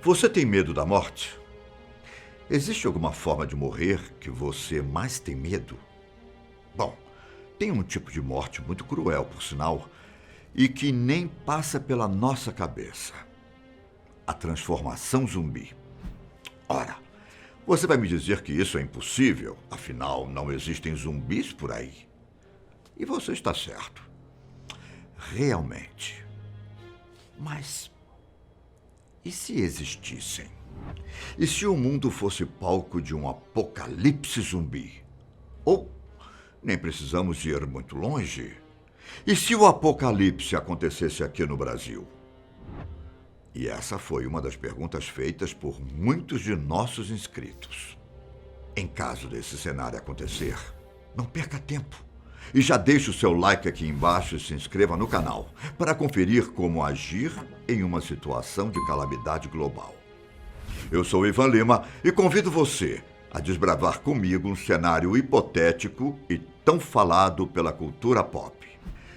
Você tem medo da morte? Existe alguma forma de morrer que você mais tem medo? Bom, tem um tipo de morte muito cruel, por sinal, e que nem passa pela nossa cabeça: a transformação zumbi. Ora, você vai me dizer que isso é impossível, afinal, não existem zumbis por aí. E você está certo. Realmente. Mas e se existissem? E se o mundo fosse palco de um apocalipse zumbi? Ou nem precisamos ir muito longe? E se o apocalipse acontecesse aqui no Brasil? E essa foi uma das perguntas feitas por muitos de nossos inscritos. Em caso desse cenário acontecer, não perca tempo. E já deixe o seu like aqui embaixo e se inscreva no canal para conferir como agir em uma situação de calamidade global. Eu sou Ivan Lima e convido você a desbravar comigo um cenário hipotético e tão falado pela cultura pop.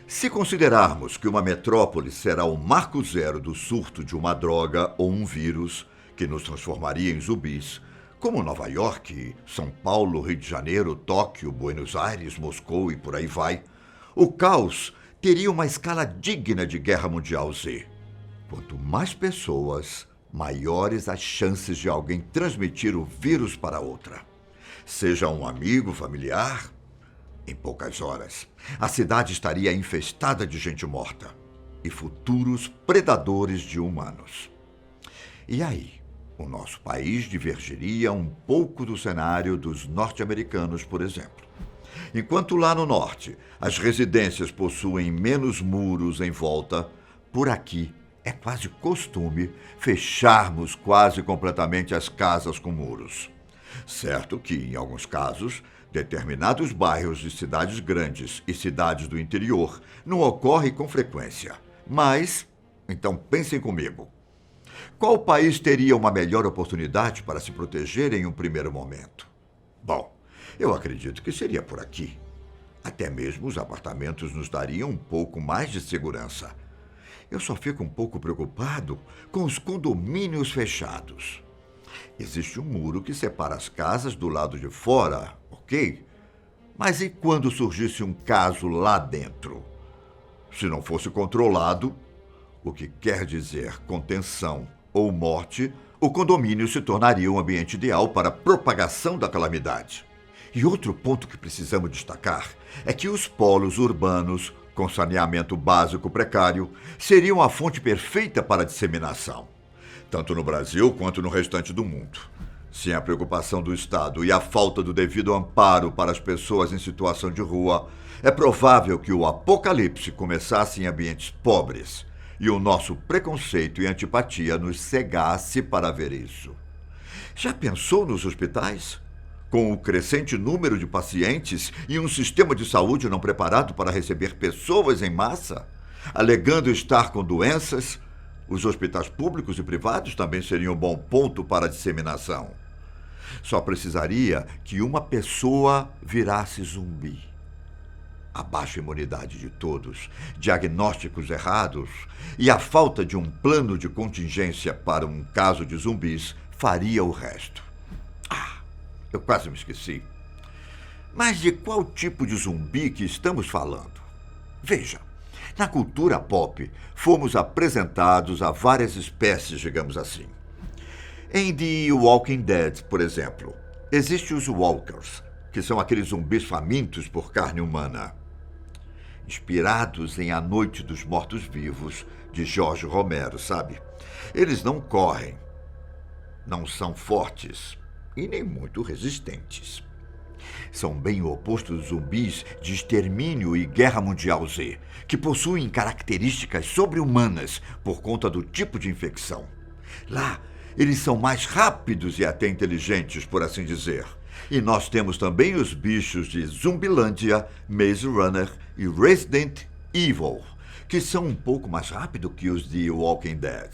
Se considerarmos que uma metrópole será o marco zero do surto de uma droga ou um vírus que nos transformaria em zumbis, como Nova York, São Paulo, Rio de Janeiro, Tóquio, Buenos Aires, Moscou e por aí vai, o caos teria uma escala digna de Guerra Mundial Z. Quanto mais pessoas, maiores as chances de alguém transmitir o vírus para outra. Seja um amigo, familiar. Em poucas horas, a cidade estaria infestada de gente morta e futuros predadores de humanos. E aí, o nosso país divergiria um pouco do cenário dos norte-americanos, por exemplo. Enquanto lá no norte as residências possuem menos muros em volta, por aqui é quase costume fecharmos quase completamente as casas com muros. Certo que, em alguns casos, determinados bairros de cidades grandes e cidades do interior não ocorre com frequência. Mas, então pensem comigo. Qual país teria uma melhor oportunidade para se proteger em um primeiro momento? Bom, eu acredito que seria por aqui. Até mesmo os apartamentos nos dariam um pouco mais de segurança. Eu só fico um pouco preocupado com os condomínios fechados. Existe um muro que separa as casas do lado de fora, ok? Mas e quando surgisse um caso lá dentro? Se não fosse controlado, o que quer dizer contenção ou morte, o condomínio se tornaria um ambiente ideal para a propagação da calamidade. E outro ponto que precisamos destacar é que os polos urbanos, com saneamento básico precário, seriam a fonte perfeita para a disseminação, tanto no Brasil quanto no restante do mundo. Sem a preocupação do Estado e a falta do devido amparo para as pessoas em situação de rua, é provável que o apocalipse começasse em ambientes pobres e o nosso preconceito e antipatia nos cegasse para ver isso. Já pensou nos hospitais? Com o crescente número de pacientes e um sistema de saúde não preparado para receber pessoas em massa, alegando estar com doenças, os hospitais públicos e privados também seriam um bom ponto para a disseminação. Só precisaria que uma pessoa virasse zumbi. A baixa imunidade de todos, diagnósticos errados e a falta de um plano de contingência para um caso de zumbis faria o resto. Eu quase me esqueci. Mas de qual tipo de zumbi que estamos falando? Veja, na cultura pop, fomos apresentados a várias espécies, digamos assim. Em The Walking Dead, por exemplo, existem os Walkers, que são aqueles zumbis famintos por carne humana. Inspirados em A Noite dos Mortos-Vivos, de Jorge Romero, sabe? Eles não correm, não são fortes e nem muito resistentes. São bem o oposto dos zumbis de Extermínio e Guerra Mundial Z, que possuem características sobre-humanas por conta do tipo de infecção. Lá, eles são mais rápidos e até inteligentes, por assim dizer. E nós temos também os bichos de Zumbilândia, Maze Runner e Resident Evil, que são um pouco mais rápidos que os de Walking Dead.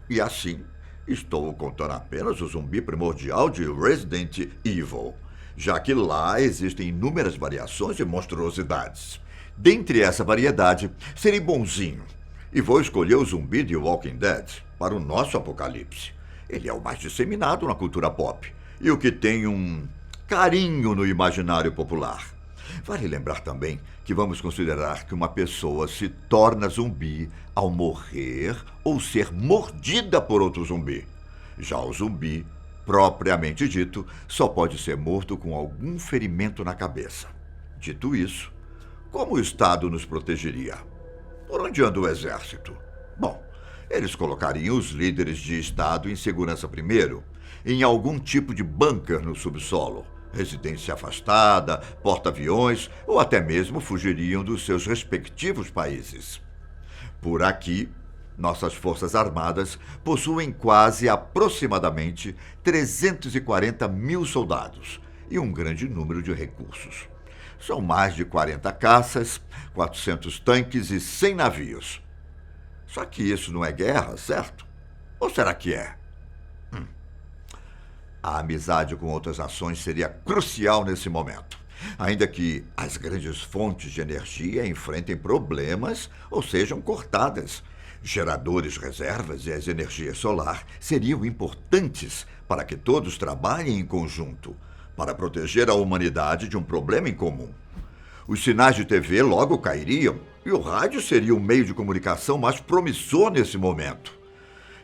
E assim, estou contando apenas o zumbi primordial de Resident Evil, já que lá existem inúmeras variações e monstruosidades. Dentre essa variedade, serei bonzinho e vou escolher o zumbi de Walking Dead para o nosso apocalipse. Ele é o mais disseminado na cultura pop e o que tem um carinho no imaginário popular. Vale lembrar também que vamos considerar que uma pessoa se torna zumbi ao morrer ou ser mordida por outro zumbi. Já o zumbi, propriamente dito, só pode ser morto com algum ferimento na cabeça. Dito isso, como o Estado nos protegeria? Por onde anda o exército? Bom, eles colocariam os líderes de Estado em segurança primeiro, em algum tipo de bunker no subsolo, residência afastada, porta-aviões ou até mesmo fugiriam dos seus respectivos países. Por aqui, nossas Forças Armadas possuem quase aproximadamente 340 mil soldados e um grande número de recursos. São mais de 40 caças, 400 tanques e 100 navios. Só que isso não é guerra, certo? Ou será que é? A amizade com outras nações seria crucial nesse momento, ainda que as grandes fontes de energia enfrentem problemas ou sejam cortadas. Geradores reservas e as energias solar seriam importantes para que todos trabalhem em conjunto, para proteger a humanidade de um problema em comum. Os sinais de TV logo cairiam e o rádio seria o meio de comunicação mais promissor nesse momento.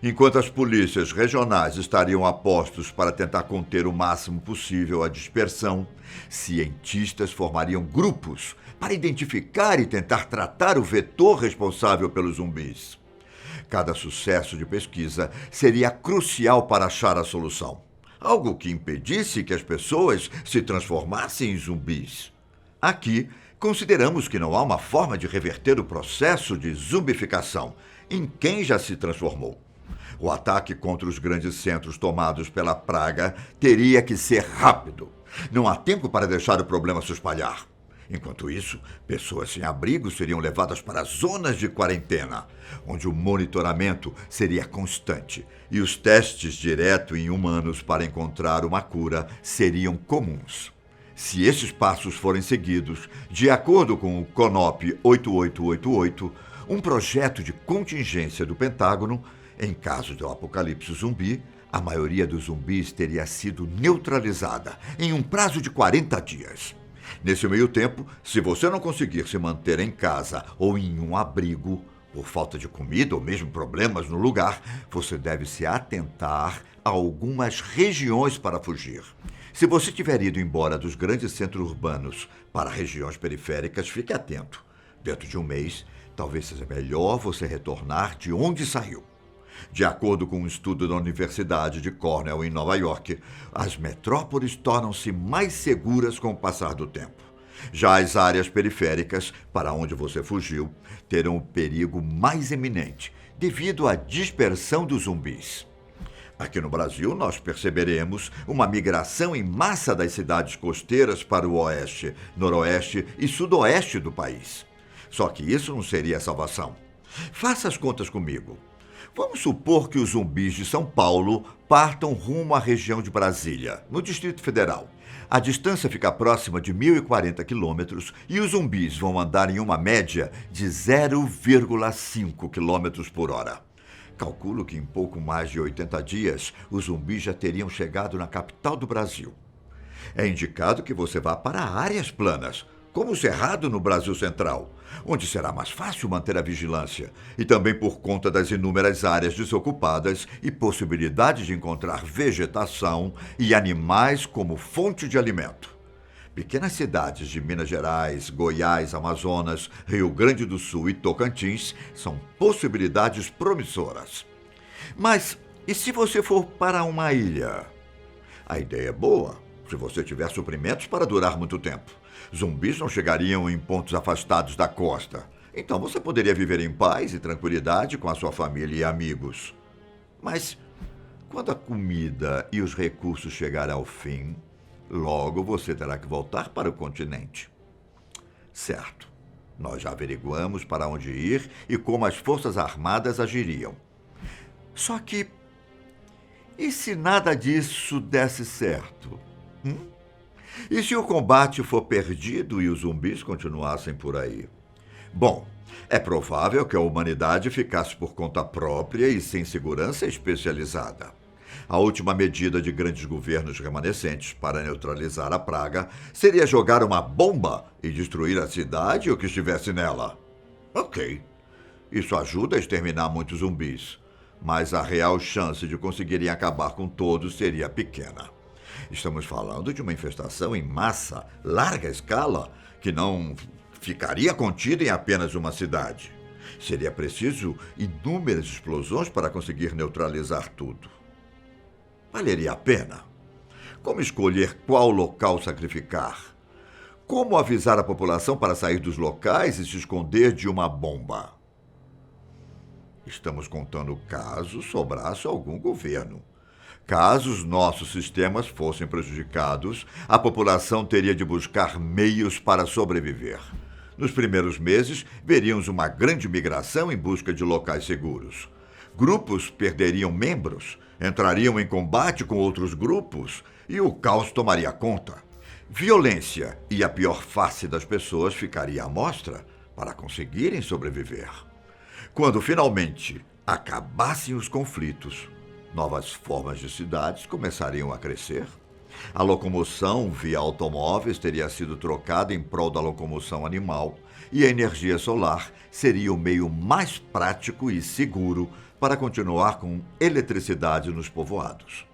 Enquanto as polícias regionais estariam a postos para tentar conter o máximo possível a dispersão, cientistas formariam grupos para identificar e tentar tratar o vetor responsável pelos zumbis. Cada sucesso de pesquisa seria crucial para achar a solução, algo que impedisse que as pessoas se transformassem em zumbis. Aqui, consideramos que não há uma forma de reverter o processo de zumbificação em quem já se transformou. O ataque contra os grandes centros tomados pela praga teria que ser rápido. Não há tempo para deixar o problema se espalhar. Enquanto isso, pessoas sem abrigo seriam levadas para zonas de quarentena, onde o monitoramento seria constante e os testes direto em humanos para encontrar uma cura seriam comuns. Se esses passos forem seguidos, de acordo com o CONOP 8888, um projeto de contingência do Pentágono, em caso de um apocalipse zumbi, a maioria dos zumbis teria sido neutralizada em um prazo de 40 dias. Nesse meio tempo, se você não conseguir se manter em casa ou em um abrigo, por falta de comida ou mesmo problemas no lugar, você deve se atentar a algumas regiões para fugir. Se você tiver ido embora dos grandes centros urbanos para regiões periféricas, fique atento. Dentro de um mês, talvez seja melhor você retornar de onde saiu. De acordo com um estudo da Universidade de Cornell, em Nova York, as metrópoles tornam-se mais seguras com o passar do tempo. Já as áreas periféricas, para onde você fugiu, terão o perigo mais eminente, devido à dispersão dos zumbis. Aqui no Brasil, nós perceberemos uma migração em massa das cidades costeiras para o oeste, noroeste e sudoeste do país. Só que isso não seria a salvação. Faça as contas comigo. Vamos supor que os zumbis de São Paulo partam rumo à região de Brasília, no Distrito Federal. A distância fica próxima de 1.040 quilômetros e os zumbis vão andar em uma média de 0,5 quilômetros por hora. Calculo que em pouco mais de 80 dias, os zumbis já teriam chegado na capital do Brasil. É indicado que você vá para áreas planas, como o Cerrado no Brasil Central, onde será mais fácil manter a vigilância, e também por conta das inúmeras áreas desocupadas e possibilidade de encontrar vegetação e animais como fonte de alimento. Pequenas cidades de Minas Gerais, Goiás, Amazonas, Rio Grande do Sul e Tocantins são possibilidades promissoras. Mas e se você for para uma ilha? A ideia é boa, se você tiver suprimentos para durar muito tempo. Zumbis não chegariam em pontos afastados da costa. Então você poderia viver em paz e tranquilidade com a sua família e amigos. Mas quando a comida e os recursos chegarem ao fim, logo você terá que voltar para o continente. Certo, nós já averiguamos para onde ir e como as Forças Armadas agiriam. Só que, e se nada disso desse certo? E se o combate for perdido e os zumbis continuassem por aí? Bom, é provável que a humanidade ficasse por conta própria e sem segurança especializada. A última medida de grandes governos remanescentes para neutralizar a praga seria jogar uma bomba e destruir a cidade e o que estivesse nela. Ok. Isso ajuda a exterminar muitos zumbis, mas a real chance de conseguirem acabar com todos seria pequena. Estamos falando de uma infestação em massa, larga escala, que não ficaria contida em apenas uma cidade. Seria preciso inúmeras explosões para conseguir neutralizar tudo. Valeria a pena? Como escolher qual local sacrificar? Como avisar a população para sair dos locais e se esconder de uma bomba? Estamos contando caso sobrasse algum governo. Caso os nossos sistemas fossem prejudicados, a população teria de buscar meios para sobreviver. Nos primeiros meses, veríamos uma grande migração em busca de locais seguros. Grupos perderiam membros, entrariam em combate com outros grupos e o caos tomaria conta. Violência e a pior face das pessoas ficaria à mostra para conseguirem sobreviver. Quando finalmente acabassem os conflitos, novas formas de cidades começariam a crescer. A locomoção via automóveis teria sido trocada em prol da locomoção animal e a energia solar seria o meio mais prático e seguro para continuar com eletricidade nos povoados.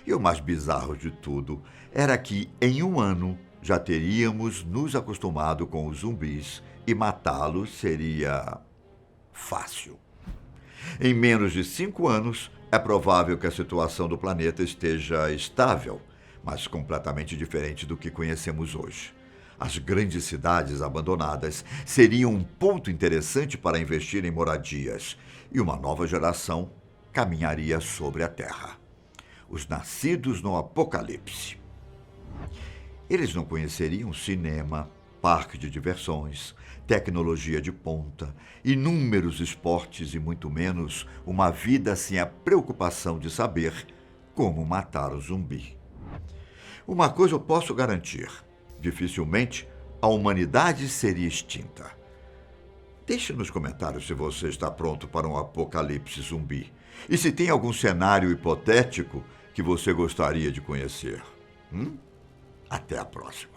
E o mais bizarro de tudo era que, em um ano, já teríamos nos acostumado com os zumbis e matá-los seria fácil. Em menos de 5 anos, é provável que a situação do planeta esteja estável, mas completamente diferente do que conhecemos hoje. As grandes cidades abandonadas seriam um ponto interessante para investir em moradias e uma nova geração caminharia sobre a Terra. Os nascidos no Apocalipse. Eles não conheceriam cinema, parque de diversões, tecnologia de ponta, inúmeros esportes e muito menos uma vida sem a preocupação de saber como matar o zumbi. Uma coisa eu posso garantir: dificilmente a humanidade seria extinta. Deixe nos comentários se você está pronto para um apocalipse zumbi e se tem algum cenário hipotético que você gostaria de conhecer. Até a próxima.